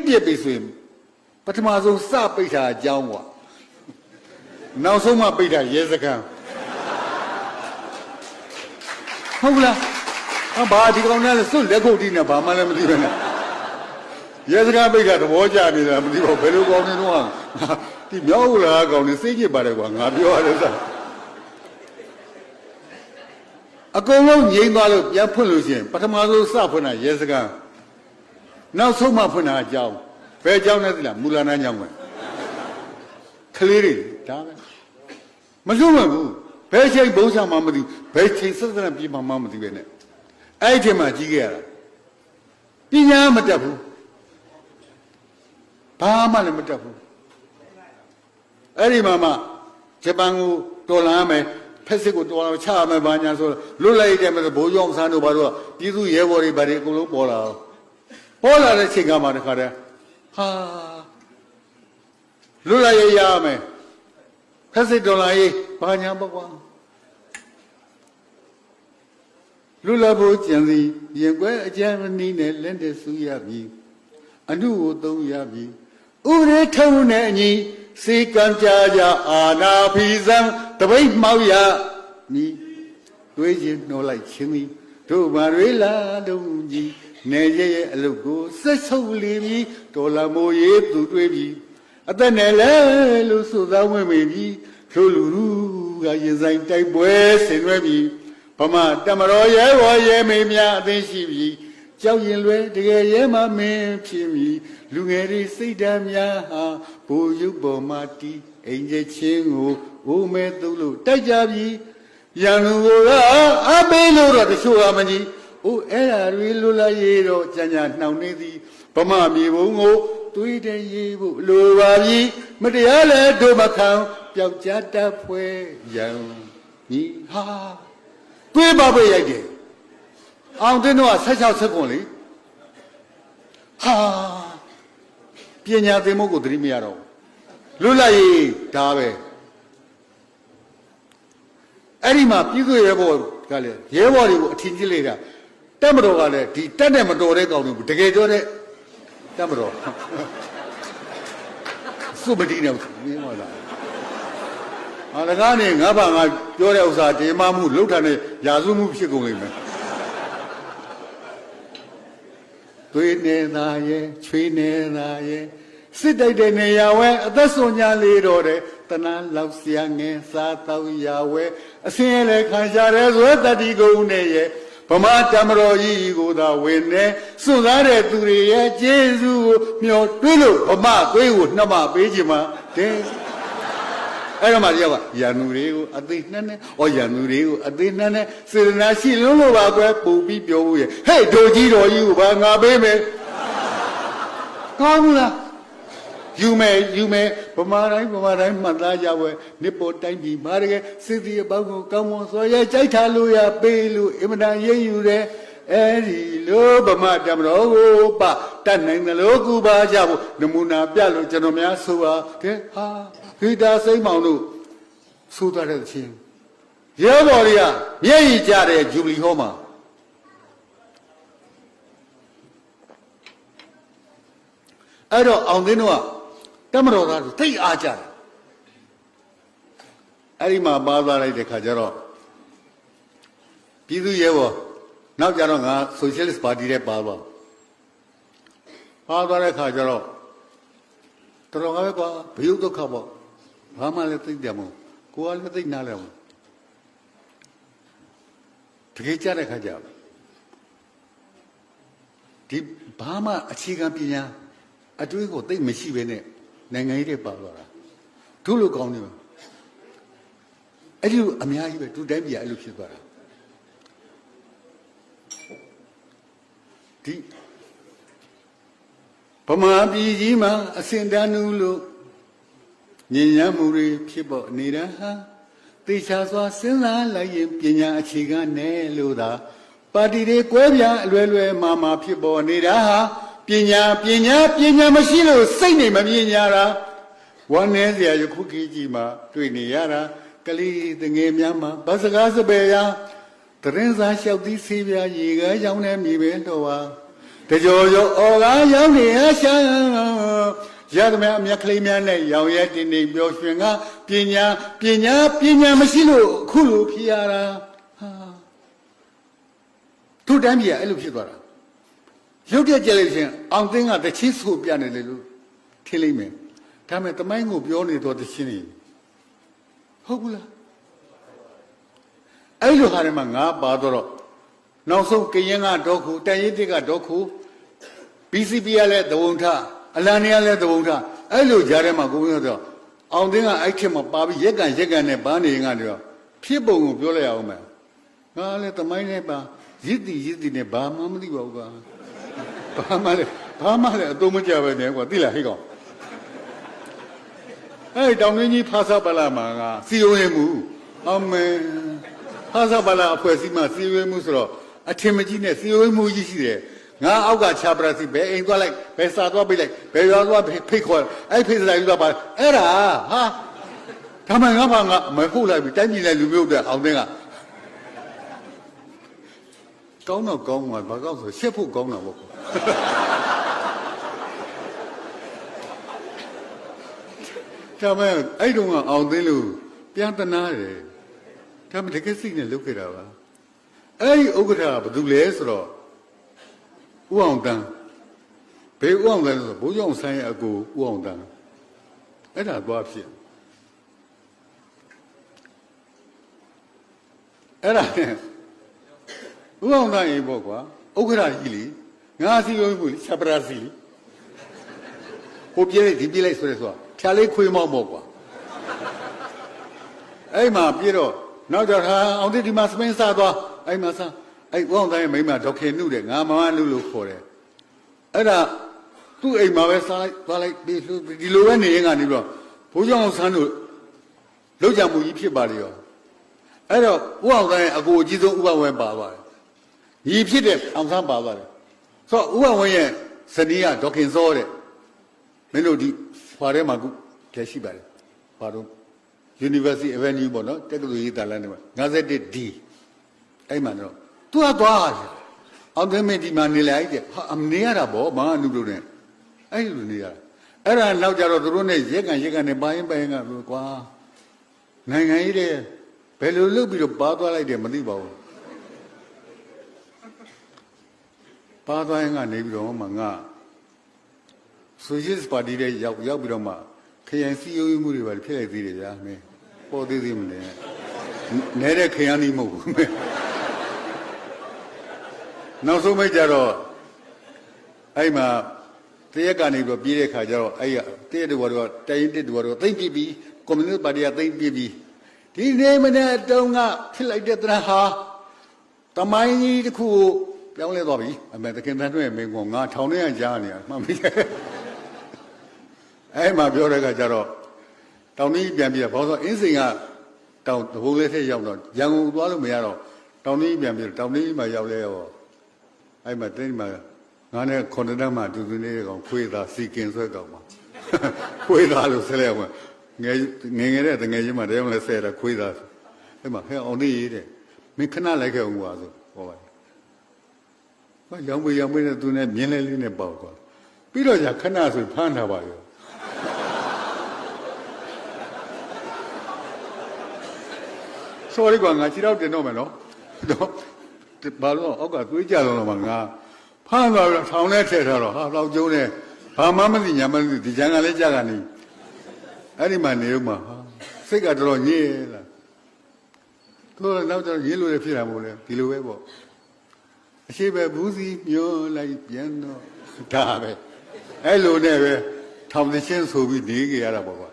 ပြစ်ပြီဆိုရင်ပထမဆုံးစပိတ်တာအကြောင်းကွာနောက်ဆုံးမှပိတ်တာရဲစခန်းဟုတ်လားဘာဒီကောင်နဲ့စွတ်လက်ခုပ်တီးနေဘာမှလည်းမသိပဲနဲ့ရဲစခန်းပိတ်တာသဘောကျနေတာမသိဘူးဘယ်လိုကောင်းနေတော့ဒီမြောက်လာကောင်းနေစိတ်ကြည့်ပါတယ်ကွာငါပြောရတယ်စအကုန်လုံးငြိမ်းသွားလို့ပြန်ဖွင့်လို့ရှိရင်ပထမဆုံးစဖွင့်တာရဲစခန်းနောက်ဆုံးမှဖွင့်တာအကြောင်းဘယ်အကြောင်းလဲသိလားမူလနာကြောင့်ပဲကလေးတွေဒါပဲမလွတ်ဘူးဘယ်ချိန်ဘုံဆောင်မှမသိဘယ်ချိန်ဆက်ဆက်ပြေးမှမသိပဲနဲ့အဲ့ဒီချိန်မှာကြီးခဲ့ရတာပညာမတတ်ဘူးဘာမှလည်းမတတ်ဘူးအဲ့ဒီမှာဂျပန်ကိုတော်လာမယ်ဖက်စစ်ကိုတော်လာချရမယ်ဘာညာဆိုလွတ်လိုက်တယ်မဆိုဘိုးရောင်ဆန်းတို့ဘာလို့ပြည်သူရဲဘော်တွေဘာတွေအကုန်လုံးပေါ်လာတဲ့ချိန်ကမှတခါတည်းဟာလွတ်လိုက်ရမယ်ဖက်စစ်တော်လာရေးဘာညာပေါ့ကွာလွတ်လပ်ဖို့ကြံစီရင်ကွဲအကြမ်းမနီးနဲ့လက်တဆူရပြီအမှုကိုသုံးရပြီဥပဒေထုံးနဲ့အညီစေကံကြကြအာနာဖီဇံတပိတ်မှောက်ရမည်တွေးချင်းနှောလိုက်ချင်းမီတို့ဘာတွေလာတော့ကြီးနေရဲ့အလုပ်ကိုဆက်ဆုပ်လေပြီဒေါ်လာမိုးရေးသူတွေးပြီအသက်နဲ့လဲလို့ဆိုသားဝင်ပြီထိုလူလူကရင်ဆိုင်တိုက်ပွဲဆင်နွှဲပြီဗမာတမတော်ရဲဝရဲမေများအသိရှိပြီကြောက်ရင်လွဲတကယ်ရဲမမင်းဖြစ်ပြီလူငယ်တွေစိတ်ဓာတ်များဟာဘိုလ်ရုပ်ပေါ်မှာတီးအိမ်ကျချင်းကိုအိုးမဲသုံးလို့တိုက်ကြပြီရန်လူကအပေးလို့တော့တချို့ကမကြီးအိုးအဲ့ဓာတွေလွတ်လာရေးတော့ကြံ့နှောင်နေသည်ဗမာမြေဘုံကိုတွေးတဲ့ရေးဖို့လိုပါပြီမတရားလဲတို့မခံပျောက်ကြတတ်ဖွဲရန်ညီဟာတွေးပါပဲရိုက်တယ်အောင်တင်းတော့16စက္ကွန်လေဟာပညာသင်ဖို့ကိုသတိမရတော့လွတ်လပ်ရေးဒါပဲအဲ့ဒီမှာပြည်သူရဲဘော်ကလည်းရဲဘော်တွေကိုအထင်ကြီးလိုက်တာတက်မတော်ကလည်းဒီတက်နဲ့မတော်တဲ့ကောင်တွေကိုတကယ်ပြောတဲ့တက်မတော်စုမတိနဲ့မင်းဟောလားဟာလည်းကနေငါဘာငါပြောတဲ့ဥစ္စာဒီမှမှုလှုပ်ထားတဲ့ရာဇဝမှုဖြစ်ကုန်လိမ့်မယ်သွေးနေတာရဲ့ချွေးနေတာရဲ့စစ်တိုက်တဲ့နေရာဝဲအသက်ဆုံးညာလေးတော့တဲ့တဏှာလောက်ဆရာငယ်စားတော့ရာဝဲအစင်းလည်းခံကြရဲဆိုတတိကုန်းနဲ့ရဲ့ဗမာတမတော်ကြီးကိုသာဝင်နေစွန့်စားတဲ့သူတွေရဲ့ကျေးဇူးကိုမျှော်တွေးလို့ဗမာသွေးကိုနှမပေးခြင်းမှာတဲ့အဲ့တော့မှတယောက်ကရန်သူတွေကိုအသေးနှက်နဲ့ရန်သူတွေကိုအသေးနှက်နဲ့စေတနာရှိလုံးလို့ပါကွယ်ပူပြီးပြောဖို့ရဲ့ဟဲ့ဒိုကြီးတော်ကြီးကိုဘာငါပေးမယ်ကောင်းလားယူမယ်ဗမာတိုင်းမှတ်သားကြဝဲနစ်ပေါ်တိုင်းပြည်မာတကယ်စစ်တီအပေါင်းကိုကောင်းမွန်စွာရဲ့ကြိုက်ထားလို့ရပေးလို့အင်မတန်ရေးယူတယ်အဲ့ဒီလိုဗမာတမတော်ကိုပတတ်နိုင်တယ်လို့ကူပါကြဖို့နမူနာပြလို့ကျွန်တော်များဆိုပါတဲ့ဟာဂီတာစိမ့်မောင်တို့ဆိုသွားတဲ့ချင်းရဲဘော်တွေကမျက်ရည်ကျတဲ့ဂျူဘလီဟောမှာအဲ့တော့အောင်သိန်းတို့ကတမတော်သားတို့သိအားကြတယ်အဲ့ဒီမှာပါသွားလိုက်တဲ့ခါကျတော့ပြည်သူရဲဘော်နောက်ကြတော့ငါဆိုရှယ်လစ်ပါတီတဲ့ပါသွားတဲ့ခါကျတော့တော်ငါပဲကွာဘယုတ်ဒုက္ခပေါ့ဘာမှလည်းသိတယ်မို့ကိုယ်ကလည်းသိနားလဲမို့တကယ်ကြတဲ့ခါကျဒီဘာမှအခြေခံပညာအတွေးကိုသိမရှိပဲနဲ့နိုင်ငံရေးတွေပါသွားတာတို့လိုကောင်းနေပါအဲ့ဒီအများကြီးပဲသူတိုင်းပြည်အဲ့လိုဖြစ်သွားတာဒီဗမာပြည်ကြီးမှာအစင်တန်းနူးလို့ညဉ့်ညမ်းမှုတွေဖြစ်ပေါ်နေတာဟာသေချာစွာစဉ်းစားလိုက်ရင်ပညာအခြေခံနဲ့လို့သာပါတီတွေကွဲပြားအလွယ်လွယ်မှာဖြစ်ပေါ်နေတာဟာပညာမရှိလို့စိတ်နေမမြင်ကြတာဝမ်းနည်းစရာယခုခေတ်ကြီးမှာတွေ့နေရတာကလေးတငယ်များမှာဗစကားစပယ်ရာတရင်စားလျှောက်သီးဆေးပြားရေကားရောင်းနေမိပဲတော့ပါတ ကြောရောအော်ကားရောက်နေအရှာရသမျှအမြတ်ကလေးများနဲ့ရောင်ရဲတင်းနေပျော်ရွှင်ကပညာမရှိလို့အခုလိုဖြစ်ရတာဟာသူတမ်းပြအဲ့လိုဖြစ်သွားတာရုပ်တရက်ကြလိုက်ချင်းအောင်သိန်းကတချင်းဆိုပြနေလေလို့ထင်လိမ့်မယ်ဒါမဲ့တမိုင်းကိုပြောနေတော့တချင်းနေဟုတ်ဘူးလားအဲ့လိုဟာတွေမှာငါပါတော့နောက်ဆုံးကရင်ကတော့ခုတန်ရည်တစ်ကတော့ခု BCP ကလည်းသဘုံထအလန်နေကလည်းသဘုံထအဲ့လိုကြားထဲမှာကိုပြောတော့အောင်သိန်းကအဲ့ခေတ်မှာပါပြီးရက်ကန်နဲ့ဘာနေကနေတော့ဖြစ်ပုံကိုပြောလိုက်အောင်မယ်ငါလည်းတမိုင်းနဲ့ပါရစ်တီနဲ့ဘာမှမသိပါဘူးကွာဘာမှလည်းအတုံးမကြပဲနဲ့ကွာသိလားဟိကောင်အဲ့တောင်ရင်းကြီးဖားစားပလာမှာကစီယိုရင်မှုအမေဖားစားပလာအဖွဲ့အစည်းမှာစီယိုရင်မှုဆိုတော့အထင်မကြီးနဲ့စီယိုရင်မှုကြီးရှိတယ်ငါအောက်ကချာပရာစီဘယ်အိမ်သွားလိုက်ဘယ်စာသွားပြလိုက်ဘယ်ရွာသွားဖိတ်ခေါ်အဲ့ဖိတ်စာယူသွားပါအဲ့ဒါဟာဒါမှငါမဟုတ်လိုက်ပြီတိုင်းပြည်လိုက်လူမျိုးတဲ့အောင်တဲ့ကကောင်းတော့ကောင်းမှာဘာကောင်းဆိုရှက်ဖို့ကောင်းတာပေါ့ဒါမှအဲ့တုန်းကအောင်သိလို့ပြန်တနာတယ်ဒါမှတကယ်စိတ်နဲ့လုပ်ခဲ့တာပါအဲ့ဒီဥက္ကဋ္ဌကဘာလို့လဲဆိုတော့ဥအောင်တန်းဘေးဥအောင်တန်းဆိုဘိုးကျောင်းဆိုင်အကိုဥအောင်တန်းအဲ့ဒါသွားဖြစ်အဲ့ဒါနဲ့ဥအောင်တန်းရေပေါ့ကွာဥက္ကဋ္ဌကြီးလေငါစီလို့ဘူးချက်ပရာစီဟိုပြေးလိုက်ဒီပြေးလိုက်ဆိုရဲဆိုတာဖြာလေးခွေးမောက်ပေါ့ကွာအဲ့မှာပြေးတော့နောက်တော့ဟာအောင်တိဒီမှာစပင်းစားသွားအဲ့မှာစားအဲ့ဥအောင်တန်းရဲ့မိမဒေါက်ခင်နှုတ်တယ်ငါမမနှုတ်လို့ခေါ်တယ်အဲ့ဒါသူ့အိမ်မှာပဲစားလိုက်သွားလိုက်ပြီးဒီလိုပဲနေရင်ကနေပြီးတော့ဘိုးကျောင်းဆန်းတို့လောက်ကြမှုကြီးဖြစ်ပါလေရောအဲ့တော့ဥအောင်တန်းရဲ့အကိုအကြီးဆုံးဥပဝဲပါသွားတယ်ညီဖြစ်တဲ့အောင်ဆန်းပါသွားတယ်ဆိုတော့ဥပဝဲရဲ့ဇနီးကဒေါက်ခင်စောတဲ့မင်းတို့ဒီဖွာထဲမှာခုတည်းရှိပါတယ်ဘာလို့ University Avenue ပေါ့နော်တက္ကသိုလ်ရေးတာလမ်းထဲမှာ 51D အဲ့မှာတော့သူကသွားတယ်အောင်သိမင်းဒီမှာနေလိုက်တဲ့ဟာအမနေရတာဗောမဟာနုလို့နဲ့အဲ့လိုနေရတာအဲ့ဒါနောက်ကြတော့သူတို့နဲ့ရက်ကန်နဲ့ပိုင်းကကွာနိုင်ငံရေးတဲ့ဘယ်လိုလုပ်ပြီးတော့ပါသွားလိုက်တယ်မသိပါဘူးပါသွားရင်ကနေပြီးတော့မှငါဆိုရှယ်ပါတီတဲ့ရောက်ပြီးတော့မှခရိုင်စီယိုမှုတွေပါဖြစ်လိုက်သေးတယ်ဗျာမင်းပေါ်သေးသေးမလဲနေတဲ့ခရိုင်ကြီးမဟုတ်ဘူးမင်းနောက်ဆုံးမိတ်ကြတော့အဲ့မှာတရက်ကနေပြီးတော့ပြေးတဲ့ခါကျတော့အဲ့တရက်တူတော့တိုင်းတစ်တူတော့သိမ့်ပြပြီးကွန်မြူနစ်ပါတီကသိမ့်ပြပြီးဒီနေ့မနေ့တုန်းကဖြစ်လိုက်တဲ့တရဟာတမိုင်းကြီးတစ်ခုကိုပြောင်းလဲသွားပြီအမေတခင်တန်းတွေ့မင်းကငါထောင်ထဲကကြားနေရမှမသိအဲ့မှာပြောတဲ့ခါကျတော့တောင်ကြီးပြန်ပြဘာလို့အင်းစိန်ကတောင်တဘုံလေးထက်ရောက်တော့ရန်ကုန်သွားလို့မရတော့တောင်ကြီးပြန်ပြတောင်ကြီးမှာရောက်လဲရောအဲ့မှာတိတ်မှာငါနဲ့ခွန်တန်းမှာတူနေကောင်ခွေးသားစီကင်ဆွဲကောင်မှာခွေးသားလို့ဆက်လိုက်အောင်ငယ်တဲ့တငယ်ချင်းမှာတယောက်လည်းဆဲတာခွေးသားအဲ့မှာဟဲ့အောင်နေရတဲ့မင်းခဏလိုက်ခဲ့အောင်ကွာဆိုဟောပါဘာရောင်မေးနဲ့သူနဲ့မြင်းလဲလေးနဲ့ပေါ့ကွာပြီးတော့じゃခဏဆိုဖမ်းထားပါရောsorry ကွာငါခြေတော့တင်တော့မယ်နော်တော့ဘာလို့အောက်ကသွေးကြတော့မှငါဖမ်းသွားပြီးတော့ထောင်ထဲထည့်ထားတော့ဟာတော့ကျုံးနေဘာမှမသိညာမသိဒီကြံကလည်းကြာကနေအဲ့ဒီမှာနေဦးမှာစိတ်ကတော်တော်ညစ်လာသူကနောက်တော့ရင်းလို့ရဖြစ်တာမဟုတ်လေဒီလိုပဲပေါ့အရှိပဲဘူးစီမျောလိုက်ပြန်တော့ဒါပဲအဲ့လိုနဲ့ပဲထောင်သင်းဆိုပြီးနေကြရတာပေါ့ကွာ